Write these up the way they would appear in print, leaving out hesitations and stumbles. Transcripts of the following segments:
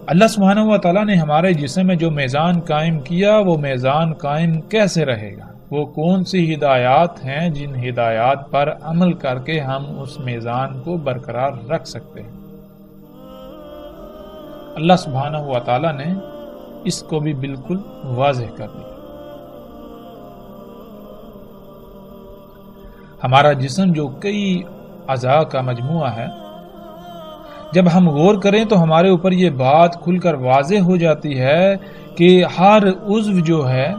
اللہ سبحانہ و تعالیٰ نے ہمارے جسم میں جو میزان قائم کیا وہ میزان قائم کیسے رہے گا؟ وہ کون سی ہدایات ہیں جن ہدایات پر عمل کر کے ہم اس میزان کو برقرار رکھ سکتے ہیں؟ اللہ سبحانہ و تعالیٰ نے اس کو بھی بالکل واضح کر دیا۔ ہمارا جسم جو کئی اعضاء کا مجموعہ ہے، جب ہم غور کریں تو ہمارے اوپر یہ بات کھل کر واضح ہو جاتی ہے کہ ہر عضو جو ہے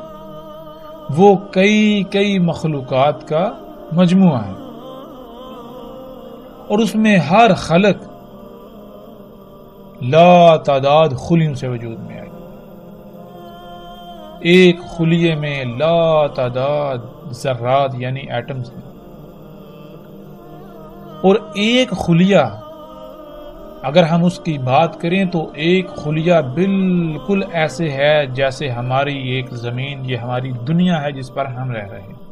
وہ کئی مخلوقات کا مجموعہ ہے، اور اس میں ہر خلق لا تعداد خلیوں سے وجود میں آئی۔ ایک خلیے میں لا تعداد ذرات یعنی ایٹمز ہیں، اور ایک خلیہ اگر ہم اس کی بات کریں تو ایک خلیہ بالکل ایسے ہے جیسے ہماری ایک زمین، یہ ہماری دنیا ہے جس پر ہم رہ رہے ہیں۔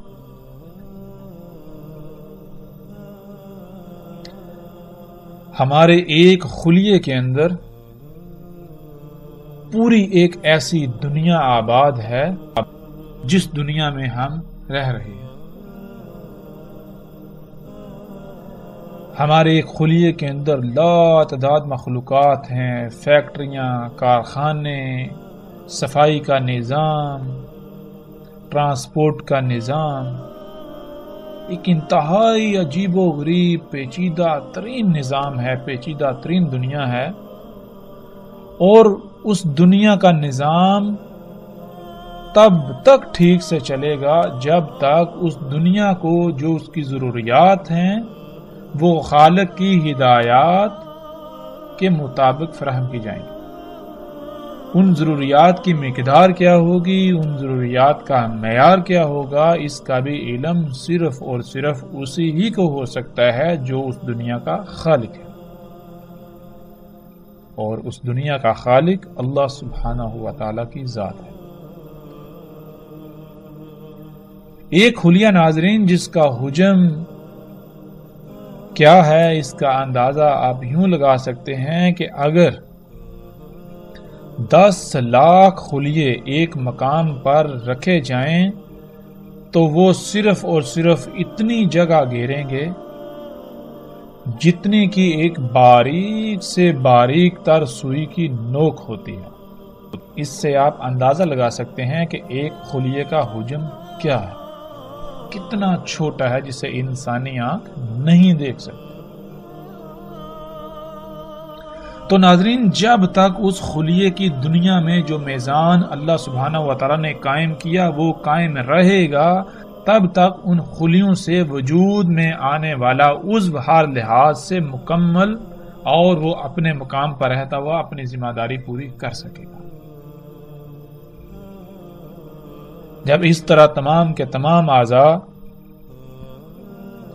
ہمارے ایک خلیے کے اندر پوری ایک ایسی دنیا آباد ہے جس دنیا میں ہم رہ رہے ہیں۔ ہمارے ایک خلیے کے اندر لا تعداد مخلوقات ہیں، فیکٹریاں، کارخانے، صفائی کا نظام، ٹرانسپورٹ کا نظام، ایک انتہائی عجیب و غریب پیچیدہ ترین نظام ہے، پیچیدہ ترین دنیا ہے، اور اس دنیا کا نظام تب تک ٹھیک سے چلے گا جب تک اس دنیا کو جو اس کی ضروریات ہیں وہ خالق کی ہدایات کے مطابق فراہم کی جائیں گی۔ ان ضروریات کی مقدار کیا ہوگی، ان ضروریات کا معیار کیا ہوگا، اس کا بھی علم صرف اور صرف اسی ہی کو ہو سکتا ہے جو اس دنیا کا خالق ہے، اور اس دنیا کا خالق اللہ سبحانہ و تعالی کی ذات ہے۔ ایک خلیہ ناظرین جس کا حجم کیا ہے، اس کا اندازہ آپ یوں لگا سکتے ہیں کہ اگر 10 لاکھ خلیے ایک مقام پر رکھے جائیں تو وہ صرف اور صرف اتنی جگہ گھیریں گے جتنی کی ایک باریک سے باریک تر سوئی کی نوک ہوتی ہے۔ اس سے آپ اندازہ لگا سکتے ہیں کہ ایک خلیے کا حجم کیا ہے، کتنا چھوٹا ہے جسے انسانی آنکھ نہیں دیکھ سکتی۔ تو ناظرین، جب تک اس خلیے کی دنیا میں جو میزان اللہ سبحانہ و تعالی نے قائم کیا وہ قائم رہے گا، تب تک ان خلیوں سے وجود میں آنے والا عضو ہر لحاظ سے مکمل اور وہ اپنے مقام پر رہتا ہوا اپنی ذمہ داری پوری کر سکے گا۔ جب اس طرح تمام کے تمام اعضاء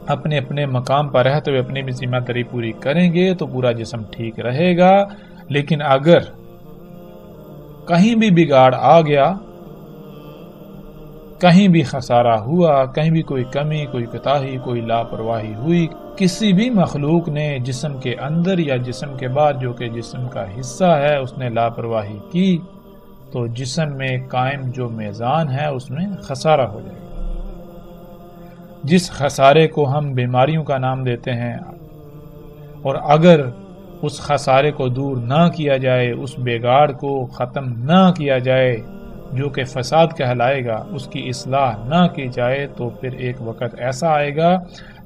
اپنے اپنے مقام پر رہتے ہوئے اپنی بھی ذمہ داری پوری کریں گے تو پورا جسم ٹھیک رہے گا، لیکن اگر کہیں بھی بگاڑ آ گیا، کہیں بھی خسارہ ہوا، کہیں بھی کوئی کمی، کوئی کوتاہی، کوئی لاپرواہی ہوئی، کسی بھی مخلوق نے جسم کے اندر یا جسم کے باہر جو کہ جسم کا حصہ ہے اس نے لاپرواہی کی، تو جسم میں قائم جو میزان ہے اس میں خسارہ ہو جائے گا۔ جس خسارے کو ہم بیماریوں کا نام دیتے ہیں، اور اگر اس خسارے کو دور نہ کیا جائے، اس بگاڑ کو ختم نہ کیا جائے جو کہ فساد کہلائے گا، اس کی اصلاح نہ کی جائے، تو پھر ایک وقت ایسا آئے گا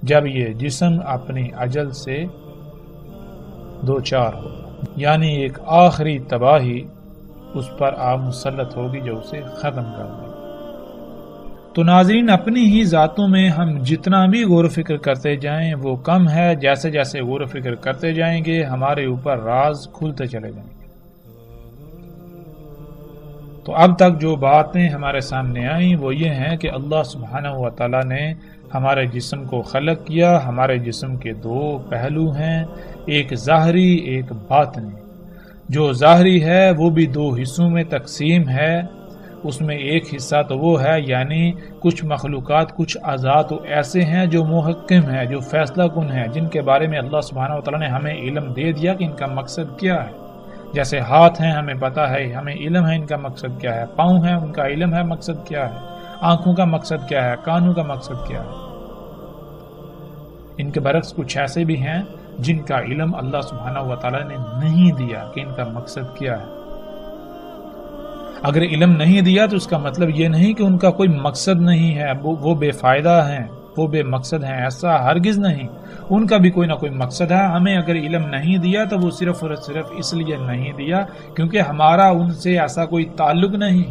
جب یہ جسم اپنی اجل سے دوچار ہوگا، یعنی ایک آخری تباہی اس پر مسلط ہوگی جو اسے ختم کر دے۔ تو ناظرین، اپنی ہی ذاتوں میں ہم جتنا بھی غور و فکر کرتے جائیں وہ کم ہے، جیسے جیسے غور و فکر کرتے جائیں گے ہمارے اوپر راز کھلتے چلے جائیں گے۔ تو اب تک جو باتیں ہمارے سامنے آئیں وہ یہ ہیں کہ اللہ سبحانہ و تعالی نے ہمارے جسم کو خلق کیا۔ ہمارے جسم کے دو پہلو ہیں، ایک ظاہری ایک باطنی۔ جو ظاہری ہے وہ بھی دو حصوں میں تقسیم ہے، اس میں ایک حصہ تو وہ ہے یعنی کچھ مخلوقات، کچھ اعضاء تو ایسے ہیں جو محکم ہیں، جو فیصلہ کن ہیں، جن کے بارے میں اللہ سبحانہ و تعالی نے ہمیں علم دے دیا کہ ان کا مقصد کیا ہے، جیسے ہاتھ ہیں ہمیں پتا ہے، ہمیں علم ہے ان کا مقصد کیا ہے، پاؤں ہیں ان کا علم ہے مقصد کیا ہے، آنکھوں کا مقصد کیا ہے، کانوں کا مقصد کیا ہے۔ ان کے برعکس کچھ ایسے بھی ہیں جن کا علم اللہ سبحانہ و تعالیٰ نے نہیں دیا کہ ان کا مقصد کیا ہے۔ اگر علم نہیں دیا تو اس کا مطلب یہ نہیں کہ ان کا کوئی مقصد نہیں ہے، وہ بے فائدہ ہیں، وہ بے مقصد ہیں، ایسا ہرگز نہیں۔ ان کا بھی کوئی نہ کوئی مقصد ہے۔ ہمیں اگر علم نہیں دیا تو وہ صرف اور صرف اس لیے نہیں دیا کیونکہ ہمارا ان سے ایسا کوئی تعلق نہیں،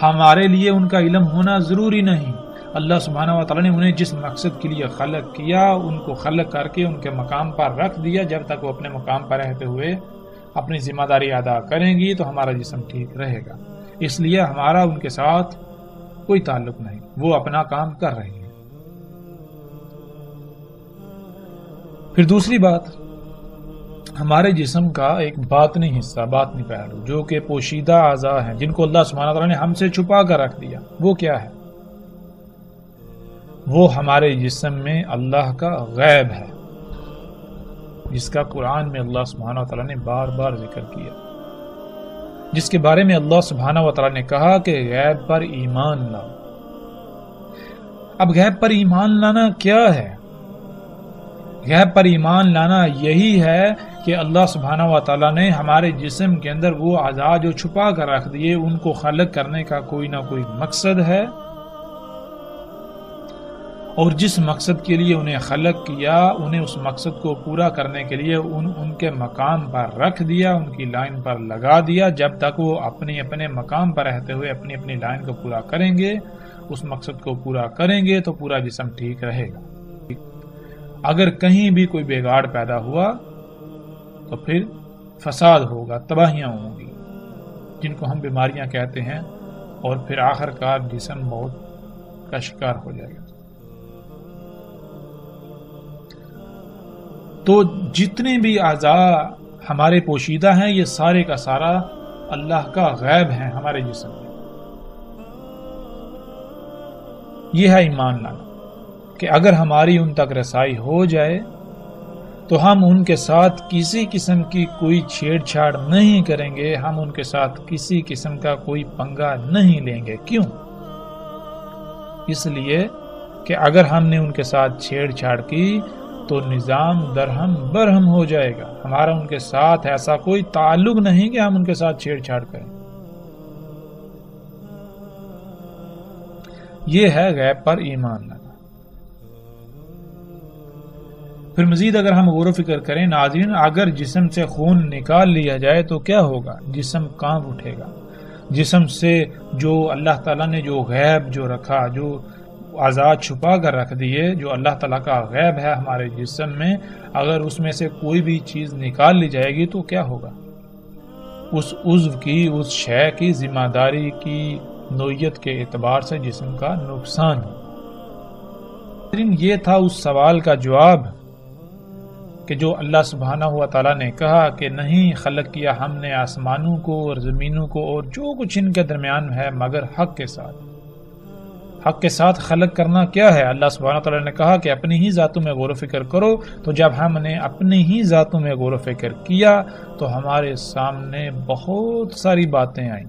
ہمارے لیے ان کا علم ہونا ضروری نہیں۔ اللہ سبحانہ و تعالیٰ نے انہیں جس مقصد کے لیے خلق کیا، ان کو خلق کر کے ان کے مقام پر رکھ دیا۔ جب تک وہ اپنے مقام پر رہتے ہوئے اپنی ذمہ داری ادا کریں گی تو ہمارا جسم ٹھیک رہے گا۔ اس لیے ہمارا ان کے ساتھ کوئی تعلق نہیں، وہ اپنا کام کر رہے ہیں۔ پھر دوسری بات، ہمارے جسم کا ایک باطنی حصہ، باطنی پہلو جو کہ پوشیدہ اعضاء ہیں جن کو اللہ سبحانہ تعالیٰ نے ہم سے چھپا کر رکھ دیا، وہ کیا ہے؟ وہ ہمارے جسم میں اللہ کا غیب ہے، جس کا قرآن میں اللہ سبحانہ و تعالیٰ نے بار بار ذکر کیا، جس کے بارے میں اللہ سبحانہ و تعالیٰ نے کہا کہ غیب پر ایمان لاؤ۔ اب غیب پر ایمان لانا کیا ہے؟ غیب پر ایمان لانا یہی ہے کہ اللہ سبحانہ و تعالیٰ نے ہمارے جسم کے اندر وہ اعضاء جو چھپا کر رکھ دیے، ان کو خلق کرنے کا کوئی نہ کوئی مقصد ہے، اور جس مقصد کے لیے انہیں خلق کیا، انہیں اس مقصد کو پورا کرنے کے لیے ان کے مقام پر رکھ دیا، ان کی لائن پر لگا دیا۔ جب تک وہ اپنے مقام پر رہتے ہوئے اپنی لائن کو پورا کریں گے، اس مقصد کو پورا کریں گے تو پورا جسم ٹھیک رہے گا۔ اگر کہیں بھی کوئی بگاڑ پیدا ہوا تو پھر فساد ہوگا، تباہیاں ہوں گی، جن کو ہم بیماریاں کہتے ہیں، اور پھر آخر کار جسم موت کا شکار ہو جائے گا۔ تو جتنے بھی اعضاء ہمارے پوشیدہ ہیں، یہ سارے کا سارا اللہ کا غیب ہے ہمارے جسم میں۔ یہ ہے ایمان لانا کہ اگر ہماری ان تک رسائی ہو جائے تو ہم ان کے ساتھ کسی قسم کی کوئی چھیڑ چھاڑ نہیں کریں گے، ہم ان کے ساتھ کسی قسم کا کوئی پنگا نہیں لیں گے۔ کیوں؟ اس لیے کہ اگر ہم نے ان کے ساتھ چھیڑ چھاڑ کی تو نظام درہم برہم ہو جائے گا۔ ہمارا ان کے ساتھ ایسا کوئی تعلق نہیں کہ ہم ان کے ساتھ چھیڑ چھاڑ کریں۔ یہ ہے غیب پر ایمان لانا۔ پھر مزید اگر ہم غور و فکر کریں ناظرین، اگر جسم سے خون نکال لیا جائے تو کیا ہوگا؟ جسم کانپ اٹھے گا۔ جسم سے جو اللہ تعالیٰ نے جو غیب جو رکھا، جو اعضاء چھپا کر رکھ دیے، جو اللہ تعالیٰ کا غیب ہے ہمارے جسم میں، اگر اس میں سے کوئی بھی چیز نکال لی جائے گی تو کیا ہوگا؟ اس عضو کی، اس شے کی ذمہ داری کی نوعیت کے اعتبار سے جسم کا نقصان ہو۔ یہ تھا اس سوال کا جواب کہ جو اللہ سبحانہ و تعالیٰ نے کہا کہ نہیں خلق کیا ہم نے آسمانوں کو اور زمینوں کو اور جو کچھ ان کے درمیان ہے مگر حق کے ساتھ۔ حق کے ساتھ خلق کرنا کیا ہے؟ اللہ سبحانہ و تعالیٰ نے کہا کہ اپنی ہی ذاتوں میں غور و فکر کرو۔ تو جب ہم نے اپنی ہی ذاتوں میں غور و فکر کیا تو ہمارے سامنے بہت ساری باتیں آئیں،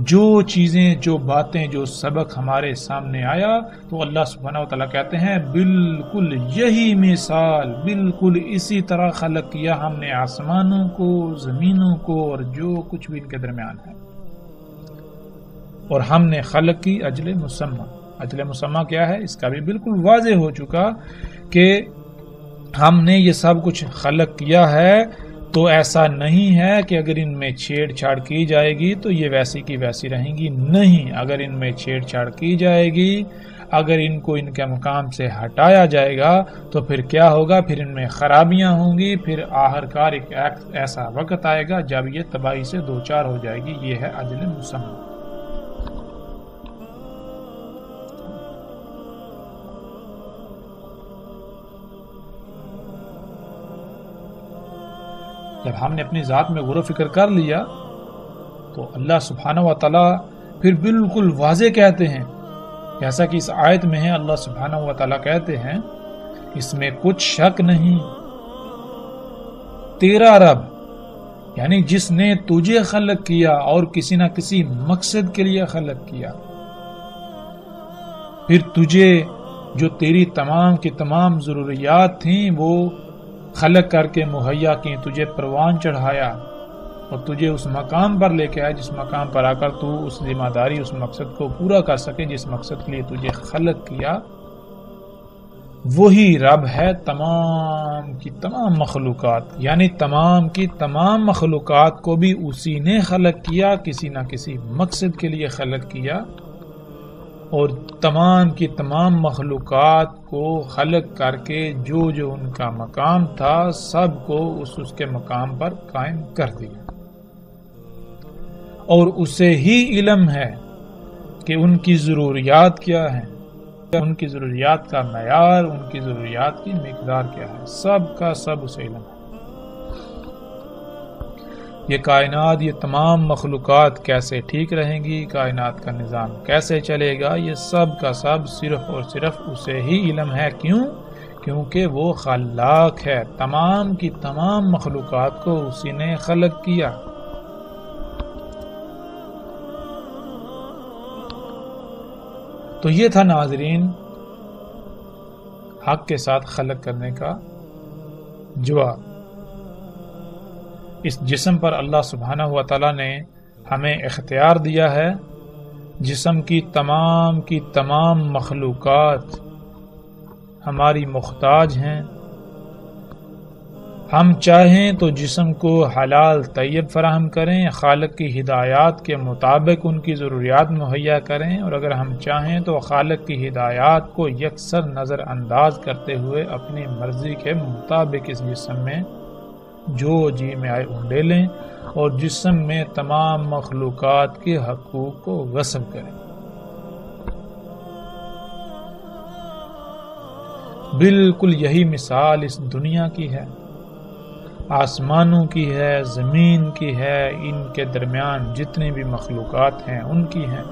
جو چیزیں، جو باتیں، جو سبق ہمارے سامنے آیا تو اللہ سبحانہ و تعالیٰ کہتے ہیں بالکل یہی مثال، بالکل اسی طرح خلق کیا ہم نے آسمانوں کو، زمینوں کو اور جو کچھ بھی ان کے درمیان ہے، اور ہم نے خلق کی اجل مسمى۔ اجل مسمى کیا ہے؟ اس کا بھی بالکل واضح ہو چکا کہ ہم نے یہ سب کچھ خلق کیا ہے، تو ایسا نہیں ہے کہ اگر ان میں چھیڑ چھاڑ کی جائے گی تو یہ ویسی کی ویسی رہیں گی، نہیں، اگر ان میں چھیڑ چھاڑ کی جائے گی، اگر ان کو ان کے مقام سے ہٹایا جائے گا تو پھر کیا ہوگا؟ پھر ان میں خرابیاں ہوں گی، پھر آخرکار ایک ایسا وقت آئے گا جب یہ تباہی سے دوچار ہو جائے گی۔ یہ ہے اجل مسمى۔ جب ہم نے اپنی ذات میں غور و فکر کر لیا تو اللہ سبحانہ و تعالیٰ پھر بالکل واضح کہتے ہیں، جیسا کہ اس آیت میں ہے، اللہ سبحانہ و تعالیٰ کہتے ہیں اس میں کچھ شک نہیں تیرا رب یعنی جس نے تجھے خلق کیا اور کسی نہ کسی مقصد کے لیے خلق کیا، پھر تجھے جو تیری تمام کی تمام ضروریات تھیں وہ خلق کر کے مہیا کی، تجھے پروان چڑھایا اور تجھے اس مقام پر لے کے آیا جس مقام پر آ کر تو اس ذمہ داری، اس مقصد کو پورا کر سکے جس مقصد کے لیے تجھے خلق کیا۔ وہی رب ہے تمام کی تمام مخلوقات، یعنی تمام کی تمام مخلوقات کو بھی اسی نے خلق کیا، کسی نہ کسی مقصد کے لیے خلق کیا، اور تمام کی تمام مخلوقات کو خلق کر کے جو جو ان کا مقام تھا سب کو اس کے مقام پر قائم کر دیا، اور اسے ہی علم ہے کہ ان کی ضروریات کیا ہیں، ان کی ضروریات کا معیار، ان کی ضروریات کی مقدار کیا ہے، سب کا سب اسے علم ہے۔ یہ کائنات، یہ تمام مخلوقات کیسے ٹھیک رہیں گی، کائنات کا نظام کیسے چلے گا، یہ سب کا سب صرف اور صرف اسے ہی علم ہے۔ کیوں؟ کیونکہ وہ خلاق ہے، تمام کی تمام مخلوقات کو اسی نے خلق کیا۔ تو یہ تھا ناظرین حق کے ساتھ خلق کرنے کا جواب۔ اس جسم پر اللہ سبحانہ و تعالی نے ہمیں اختیار دیا ہے، جسم کی تمام مخلوقات ہماری محتاج ہیں۔ ہم چاہیں تو جسم کو حلال طیب فراہم کریں، خالق کی ہدایات کے مطابق ان کی ضروریات مہیا کریں، اور اگر ہم چاہیں تو خالق کی ہدایات کو یکسر نظر انداز کرتے ہوئے اپنی مرضی کے مطابق اس جسم میں جو جی میں آئے انڈے لیں اور جسم میں تمام مخلوقات کے حقوق کو غصب کریں۔ بالکل یہی مثال اس دنیا کی ہے، آسمانوں کی ہے، زمین کی ہے، ان کے درمیان جتنی بھی مخلوقات ہیں ان کی ہیں۔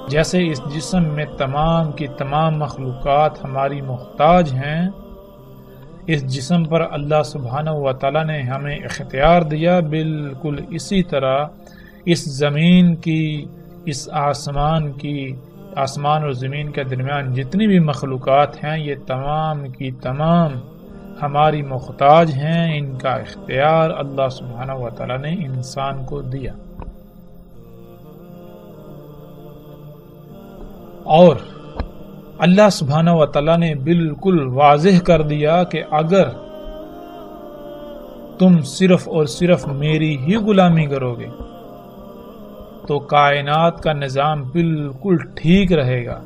جیسے اس جسم میں تمام کی تمام مخلوقات ہماری محتاج ہیں، اس جسم پر اللہ سبحانہ و تعالی نے ہمیں اختیار دیا، بالکل اسی طرح اس زمین کی، اس آسمان اور زمین کے درمیان جتنی بھی مخلوقات ہیں یہ تمام کی تمام ہماری محتاج ہیں، ان کا اختیار اللہ سبحانہ و تعالی نے انسان کو دیا۔ اور اللہ سبحانہ و تعالی نے بالکل واضح کر دیا کہ اگر تم صرف اور صرف میری ہی غلامی کرو گے تو کائنات کا نظام بالکل ٹھیک رہے گا،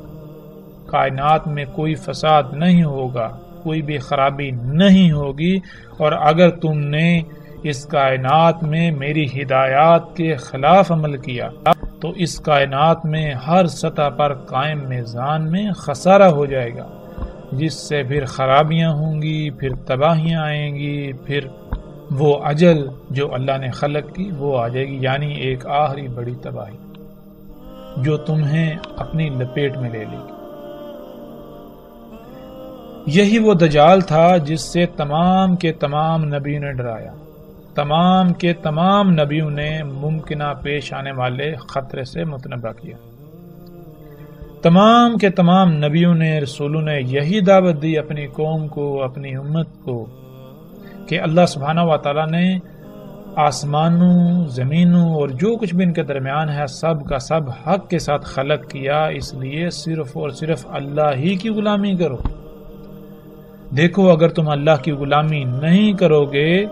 کائنات میں کوئی فساد نہیں ہوگا، کوئی بھی خرابی نہیں ہوگی، اور اگر تم نے اس کائنات میں میری ہدایات کے خلاف عمل کیا تو اس کائنات میں ہر سطح پر قائم میزان میں خسارہ ہو جائے گا، جس سے پھر خرابیاں ہوں گی، پھر تباہیاں آئیں گی، پھر وہ اجل جو اللہ نے خلق کی وہ آ جائے گی، یعنی ایک آخری بڑی تباہی جو تمہیں اپنی لپیٹ میں لے لے گی۔ یہی وہ دجال تھا جس سے تمام کے تمام نبیوں نے ڈرایا، تمام کے تمام نبیوں نے ممکنہ پیش آنے والے خطرے سے متنبہ کیا، تمام کے تمام نبیوں نے، رسولوں نے یہی دعوت دی اپنی قوم کو، اپنی امت کو، کہ اللہ سبحانہ و تعالیٰ نے آسمانوں، زمینوں اور جو کچھ بھی ان کے درمیان ہے سب کا سب حق کے ساتھ خلق کیا، اس لیے صرف اور صرف اللہ ہی کی غلامی کرو۔ دیکھو اگر تم اللہ کی غلامی نہیں کرو گے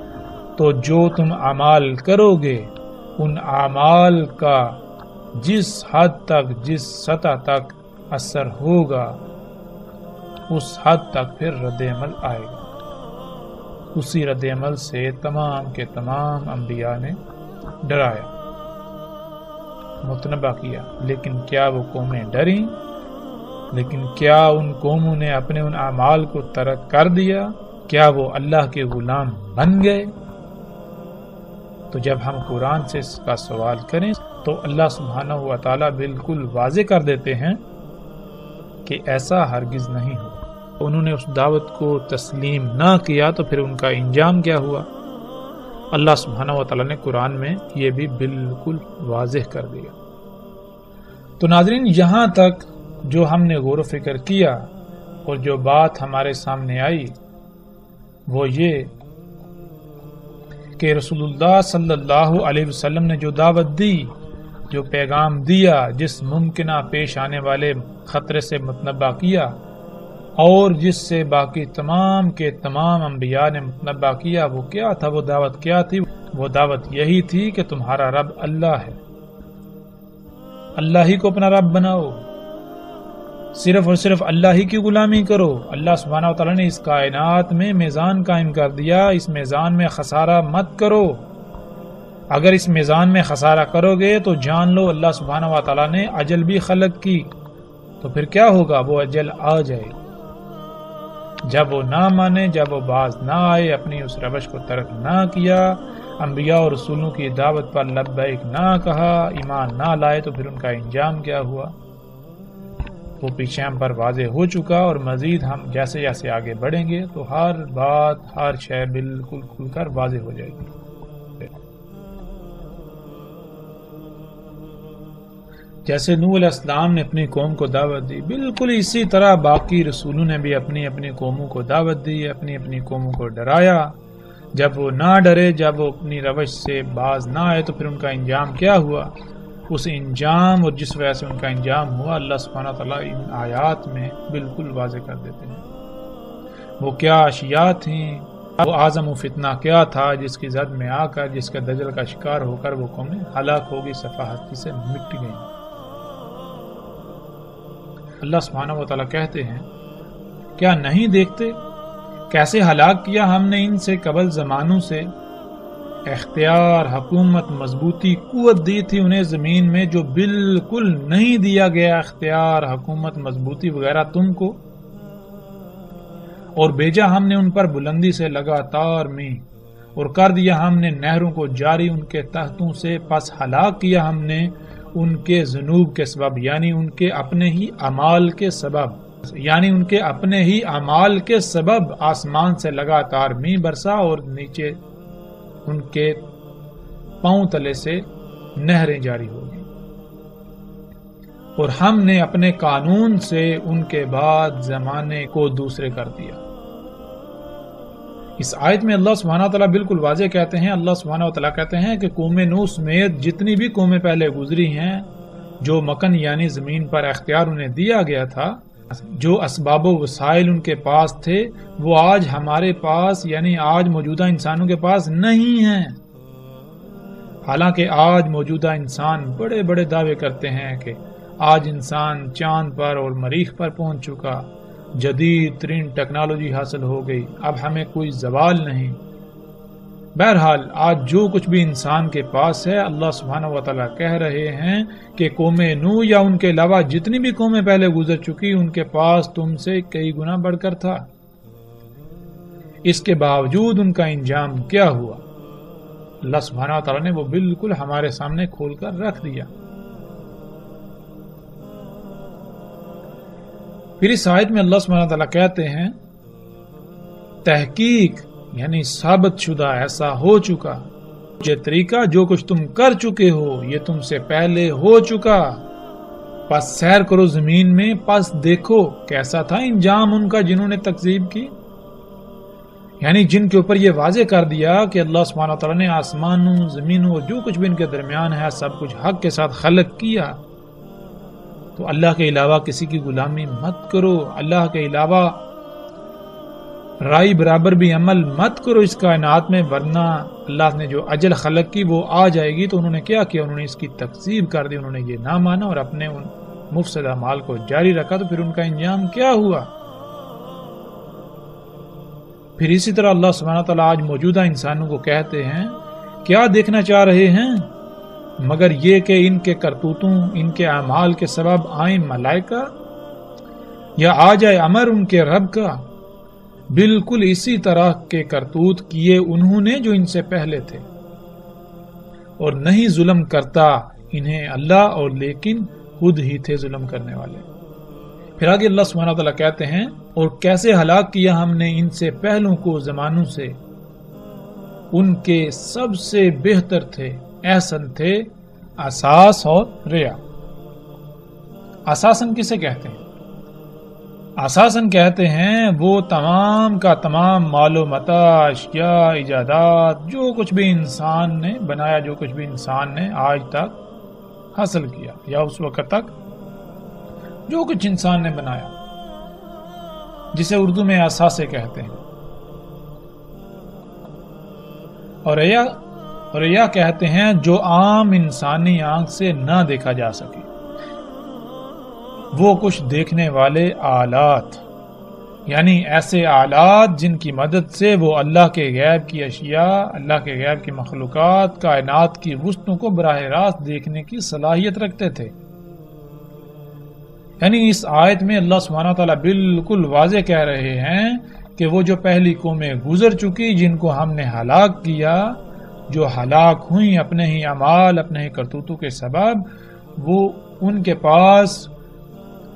تو جو تم اعمال کرو گے ان اعمال کا جس حد تک، جس سطح تک اثر ہوگا اس حد تک پھر رد عمل آئے گا۔ اسی رد عمل سے تمام کے تمام انبیاء نے ڈرایا، متنبہ کیا، لیکن کیا وہ قومیں ڈریں؟ لیکن کیا ان قوموں نے اپنے ان اعمال کو ترک کر دیا؟ کیا وہ اللہ کے غلام بن گئے؟ تو جب ہم قرآن سے اس کا سوال کریں تو اللہ سبحانہ و تعالیٰ بالکل واضح کر دیتے ہیں کہ ایسا ہرگز نہیں ہو۔ انہوں نے اس دعوت کو تسلیم نہ کیا تو پھر ان کا انجام کیا ہوا؟ اللہ سبحانہ و تعالیٰ نے قرآن میں یہ بھی بالکل واضح کر دیا۔ تو ناظرین، یہاں تک جو ہم نے غور و فکر کیا اور جو بات ہمارے سامنے آئی وہ یہ کہ رسول اللہ صلی اللہ علیہ وسلم نے جو دعوت دی، جو پیغام دیا، جس ممکنہ پیش آنے والے خطرے سے متنبع کیا اور جس سے باقی تمام کے تمام انبیاء نے متنبع کیا، وہ کیا تھا؟ وہ دعوت کیا تھی؟ وہ دعوت یہی تھی کہ تمہارا رب اللہ ہے، اللہ ہی کو اپنا رب بناؤ، صرف اور صرف اللہ ہی کی غلامی کرو۔ اللہ سبحانہ وتعالیٰ نے اس کائنات میں میزان قائم کر دیا، اس میزان میں خسارہ مت کرو۔ اگر اس میزان میں خسارہ کرو گے تو جان لو اللہ سبحانہ وتعالیٰ نے اجل بھی خلق کی، تو پھر کیا ہوگا؟ وہ اجل آ جائے۔ جب وہ نہ مانے، جب وہ باز نہ آئے، اپنی اس روش کو ترک نہ کیا، انبیاء اور رسولوں کی دعوت پر لبیک نہ کہا، ایمان نہ لائے، تو پھر ان کا انجام کیا ہوا؟ وہ پیچھے ہم پر واضح ہو چکا، اور مزید ہم جیسے جیسے آگے بڑھیں گے تو ہر بات، ہر شے بالکل کھل کر واضح ہو جائے گی۔ جیسے نوح علیہ السلام نے اپنی قوم کو دعوت دی، بالکل اسی طرح باقی رسولوں نے بھی اپنی اپنی قوموں کو دعوت دی، اپنی اپنی قوموں کو ڈرایا۔ جب وہ نہ ڈرے، جب وہ اپنی روش سے باز نہ آئے، تو پھر ان کا انجام کیا ہوا؟ اس انجام اور جس وجہ سے ان کا انجام ہوا، اللہ سبحانہ تعالیٰ ان آیات میں بالکل واضح کر دیتے ہیں۔ وہ کیا اشیاء تھیں، وہ اعظم و فتنہ کیا تھا جس کی زد میں آ کر، جس کے دجل کا شکار ہو کر وہ قومیں ہلاک ہوگی، صفحاتی سے مٹ گئیں۔ اللہ سبحانہ و تعالیٰ کہتے ہیں، کیا نہیں دیکھتے کیسے ہلاک کیا ہم نے ان سے قبل زمانوں سے؟ اختیار، حکومت، مضبوطی، قوت دی تھی انہیں زمین میں جو بالکل نہیں دیا گیا اختیار، حکومت، مضبوطی وغیرہ تم کو، اور بھیجا ہم نے ان پر بلندی سے لگاتار میں، اور کر دیا ہم نے نہروں کو جاری ان کے تحتوں سے، پس ہلاک کیا ہم نے ان کے ذنوب کے سبب، یعنی ان کے اپنے ہی اعمال کے سبب، یعنی ان کے اپنے ہی اعمال کے سبب آسمان سے لگاتار می برسا اور نیچے ان کے پاؤں تلے سے نہریں جاری ہو گئی، اور ہم نے اپنے قانون سے ان کے بعد زمانے کو دوسرے کر دیا۔ اس آیت میں اللہ سبحانہ تعالیٰ بالکل واضح کہتے ہیں، اللہ سبحانہ تعالیٰ کہتے ہیں کہ قوم نوح سمیت جتنی بھی قومیں پہلے گزری ہیں، جو مکن یعنی زمین پر اختیار انہیں دیا گیا تھا، جو اسباب و وسائل ان کے پاس تھے، وہ آج ہمارے پاس یعنی آج موجودہ انسانوں کے پاس نہیں ہیں۔ حالانکہ آج موجودہ انسان بڑے بڑے دعوے کرتے ہیں کہ آج انسان چاند پر اور مریخ پر پہنچ چکا، جدید ترین ٹیکنالوجی حاصل ہو گئی، اب ہمیں کوئی زوال نہیں۔ بہرحال آج جو کچھ بھی انسان کے پاس ہے، اللہ سبحانہ و تعالیٰ کہہ رہے ہیں کہ قوم نوح یا ان کے علاوہ جتنی بھی قومیں پہلے گزر چکی، ان کے پاس تم سے کئی گنا بڑھ کر تھا۔ اس کے باوجود ان کا انجام کیا ہوا؟ اللہ سبحانہ و تعالیٰ نے وہ بالکل ہمارے سامنے کھول کر رکھ دیا۔ پھر اس آیت میں اللہ سبحانہ و تعالیٰ کہتے ہیں، تحقیق یعنی ثابت شدہ ایسا ہو چکا، یہ طریقہ جو کچھ تم کر چکے ہو یہ تم سے پہلے ہو چکا، پس سیر کرو زمین میں، پس دیکھو کیسا تھا انجام ان کا جنہوں نے تکذیب کی۔ یعنی جن کے اوپر یہ واضح کر دیا کہ اللہ سبحانہ تعالیٰ نے آسمانوں، زمینوں اور جو کچھ بھی ان کے درمیان ہے سب کچھ حق کے ساتھ خلق کیا، تو اللہ کے علاوہ کسی کی غلامی مت کرو، اللہ کے علاوہ رائی برابر بھی عمل مت کرو اس کائنات میں، ورنہ اللہ نے جو اجل خلق کی وہ آ جائے گی۔ تو انہوں نے کیا کیا؟ انہوں نے اس کی تکذیب کر دی، انہوں نے یہ نہ مانا اور اپنے ان مفسد اعمال کو جاری رکھا، تو پھر ان کا انجام کیا ہوا؟ پھر اسی طرح اللہ سبحانہ تعالیٰ آج موجودہ انسانوں کو کہتے ہیں، کیا دیکھنا چاہ رہے ہیں مگر یہ کہ ان کے کرتوتوں، ان کے اعمال کے سبب آئیں ملائکہ یا آ جائے امر ان کے رب کا؟ بالکل اسی طرح کے کرتوت کیے انہوں نے جو ان سے پہلے تھے، اور نہیں ظلم کرتا انہیں اللہ، اور لیکن خود ہی تھے ظلم کرنے والے۔ پھر آگے اللہ سبحانہ تعالیٰ کہتے ہیں، اور کیسے ہلاک کیا ہم نے ان سے پہلوں کو زمانوں سے، ان کے سب سے بہتر تھے، احسن تھے اساس اور ریا۔ اساسن کسے کہتے ہیں؟ اساسن کہتے ہیں وہ تمام کا تمام مال و متاع، اشیاء، ایجادات، جو کچھ بھی انسان نے بنایا، جو کچھ بھی انسان نے آج تک حاصل کیا یا اس وقت تک جو کچھ انسان نے بنایا، جسے اردو میں اثاثے کہتے ہیں، اور ریا کہتے ہیں جو عام انسانی آنکھ سے نہ دیکھا جا سکے، وہ کچھ دیکھنے والے آلات، یعنی ایسے آلات جن کی مدد سے وہ اللہ کے غیب کی اشیاء، اللہ کے غیب کی مخلوقات، کائنات کی وسطوں کو براہ راست دیکھنے کی صلاحیت رکھتے تھے۔ یعنی اس آیت میں اللہ سبحانہ وتعالیٰ بالکل واضح کہہ رہے ہیں کہ وہ جو پہلی قومیں گزر چکی، جن کو ہم نے ہلاک کیا، جو ہلاک ہوئیں اپنے ہی اعمال، اپنے ہی کرتوتوں کے سبب، وہ ان کے پاس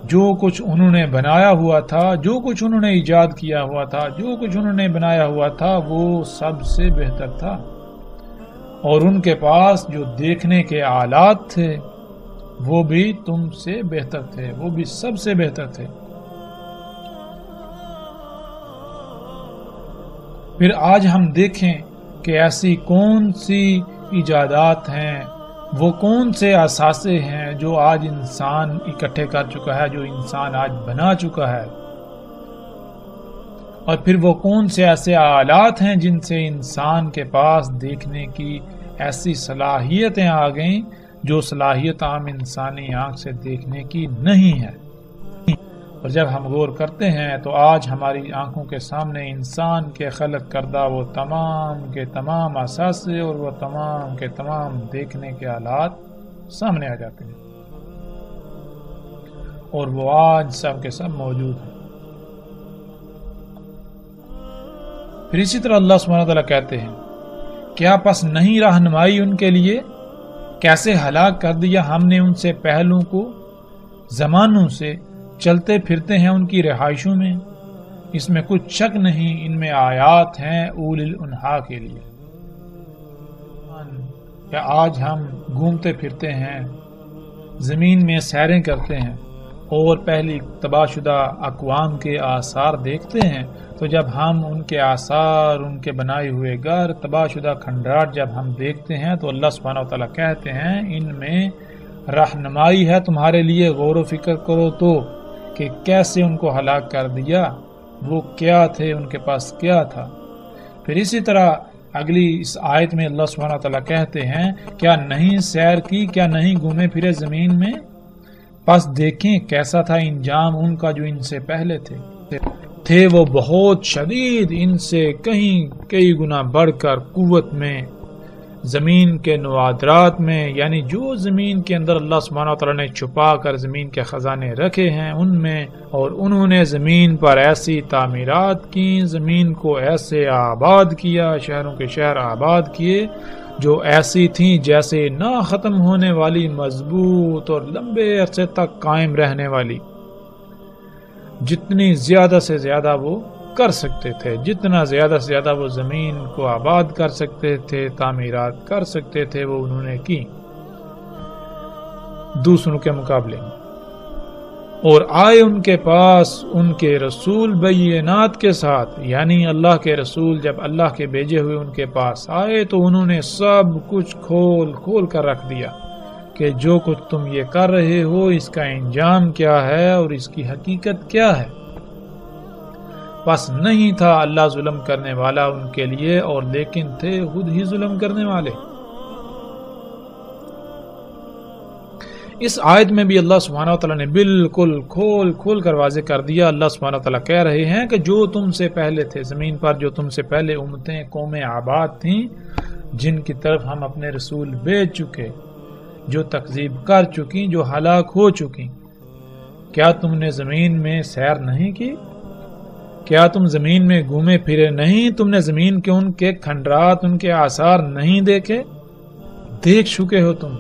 جو کچھ انہوں نے بنایا ہوا تھا، جو کچھ انہوں نے ایجاد کیا ہوا تھا، جو کچھ انہوں نے بنایا ہوا تھا، وہ سب سے بہتر تھا، اور ان کے پاس جو دیکھنے کے آلات تھے وہ بھی تم سے بہتر تھے، وہ بھی سب سے بہتر تھے۔ پھر آج ہم دیکھیں کہ ایسی کون سی ایجادات ہیں، وہ کون سے اثاثے ہیں جو آج انسان اکٹھے کر چکا ہے، جو انسان آج بنا چکا ہے، اور پھر وہ کون سے ایسے آلات ہیں جن سے انسان کے پاس دیکھنے کی ایسی صلاحیتیں آ گئیں جو صلاحیت عام انسانی آنکھ سے دیکھنے کی نہیں ہے۔ اور جب ہم غور کرتے ہیں تو آج ہماری آنکھوں کے سامنے انسان کے خلق کردہ وہ تمام کے تمام اثاثے اور وہ تمام کے تمام دیکھنے کے آلات سامنے آ جاتے ہیں، اور وہ آج سب کے سب موجود ہیں۔ پھر اسی طرح اللہ سبحانہ وتعالیٰ کہتے ہیں، کیا پس نہیں رہنمائی ان کے لیے؟ کیسے ہلاک کر دیا ہم نے ان سے پہلوں کو، زمانوں سے چلتے پھرتے ہیں ان کی رہائشوں میں، اس میں کچھ شک نہیں، ان میں آیات ہیں اولی الانہا کے لیے۔ کیا آج ہم گھومتے پھرتے ہیں، زمین میں سیریں کرتے ہیں، اور پہلی تباہ شدہ اقوام کے آثار دیکھتے ہیں، تو جب ہم ان کے آثار، ان کے بنائے ہوئے گھر، تباہ شدہ کھنڈرات جب ہم دیکھتے ہیں تو اللہ سبحانہ وتعالیٰ کہتے ہیں ان میں رہنمائی ہے تمہارے لیے، غور و فکر کرو تو کہ کیسے ان کو ہلاک کر دیا، وہ کیا تھے، ان کے پاس کیا تھا۔ پھر اسی طرح اگلی اس آیت میں اللہ سبحانہ وتعالیٰ کہتے ہیں، کیا نہیں سیر کی، کیا نہیں گھومے پھرے زمین میں، پس دیکھیں کیسا تھا انجام ان کا جو ان سے پہلے تھے وہ بہت شدید، ان سے کئی گنا بڑھ کر قوت میں، زمین کے نوادرات میں، یعنی جو زمین کے اندر اللہ سبحانہ وتعالیٰ نے چھپا کر زمین کے خزانے رکھے ہیں ان میں، اور انہوں نے زمین پر ایسی تعمیرات کی، زمین کو ایسے آباد کیا، شہروں کے شہر آباد کیے جو ایسی تھیں جیسے نہ ختم ہونے والی، مضبوط اور لمبے عرصے تک قائم رہنے والی، جتنی زیادہ سے زیادہ وہ کر سکتے تھے، جتنا زیادہ سے زیادہ وہ زمین کو آباد کر سکتے تھے، تعمیرات کر سکتے تھے، وہ انہوں نے کی دوسروں کے مقابلے میں۔ اور آئے ان کے پاس ان کے رسول بینات کے ساتھ، یعنی اللہ کے رسول جب اللہ کے بھیجے ہوئے ان کے پاس آئے تو انہوں نے سب کچھ کھول کر رکھ دیا کہ جو کچھ تم یہ کر رہے ہو اس کا انجام کیا ہے اور اس کی حقیقت کیا ہے۔ بس نہیں تھا اللہ ظلم کرنے والا ان کے لیے، اور لیکن تھے خود ہی ظلم کرنے والے۔ اس آیت میں بھی اللہ سبحانہ وتعالیٰ نے بالکل کھول کر واضح کر دیا۔ اللہ سبحانہ وتعالیٰ کہہ رہے ہیں کہ جو تم سے پہلے تھے زمین پر، جو تم سے پہلے امتیں، قومیں آباد تھیں، جن کی طرف ہم اپنے رسول بھیج چکے، جو تکذیب کر چکی، جو ہلاک ہو چکی، کیا تم نے زمین میں سیر نہیں کی؟ کیا تم زمین میں گھومے پھرے نہیں؟ تم نے زمین کے ان کے کھنڈرات، ان کے آثار نہیں دیکھے؟ دیکھ چکے ہو تم،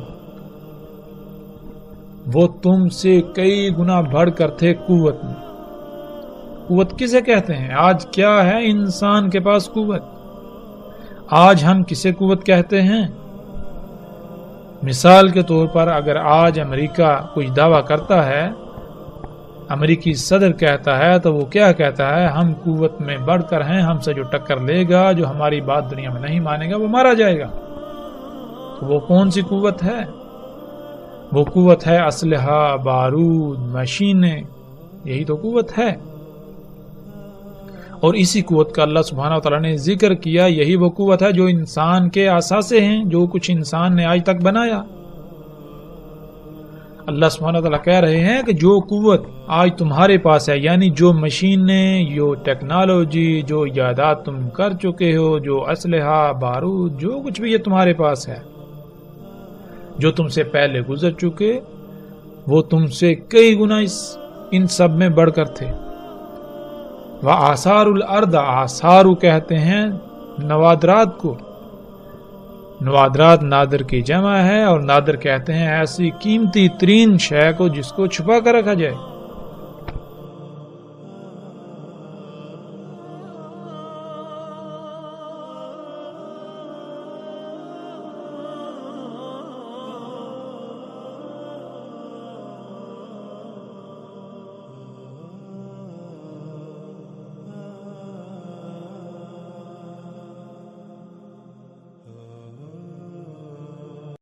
وہ تم سے کئی گنا بڑھ کر تھے قوت میں۔ قوت کسے کہتے ہیں؟ آج کیا ہے انسان کے پاس قوت؟ آج ہم کسے قوت کہتے ہیں؟ مثال کے طور پر اگر آج امریکہ کچھ دعویٰ کرتا ہے، امریکی صدر کہتا ہے، تو وہ کیا کہتا ہے؟ ہم قوت میں بڑھ کر ہیں، ہم سے جو ٹکر لے گا، جو ہماری بات دنیا میں نہیں مانے گا، وہ مارا جائے گا۔ تو وہ کون سی قوت ہے؟ وہ قوت ہے اسلحہ، بارود، مشینیں، یہی تو قوت ہے۔ اور اسی قوت کا اللہ سبحانہ و تعالیٰ نے ذکر کیا، یہی وہ قوت ہے جو انسان کے اثاثے ہیں، جو کچھ انسان نے آج تک بنایا۔ اللہ سبحانہ و تعالیٰ کہہ رہے ہیں کہ جو قوت آج تمہارے پاس ہے، یعنی جو مشینیں، جو ٹیکنالوجی، جو ایجادات تم کر چکے ہو، جو اسلحہ، بارود، جو کچھ بھی یہ تمہارے پاس ہے، جو تم سے پہلے گزر چکے، وہ تم سے کئی گنا ان سب میں بڑھ کر تھے۔ وآثار الارض، آثارو کہتے ہیں نوادرات کو، نوادرات نادر کی جمع ہے، اور نادر کہتے ہیں ایسی قیمتی ترین شے کو جس کو چھپا کر رکھا جائے۔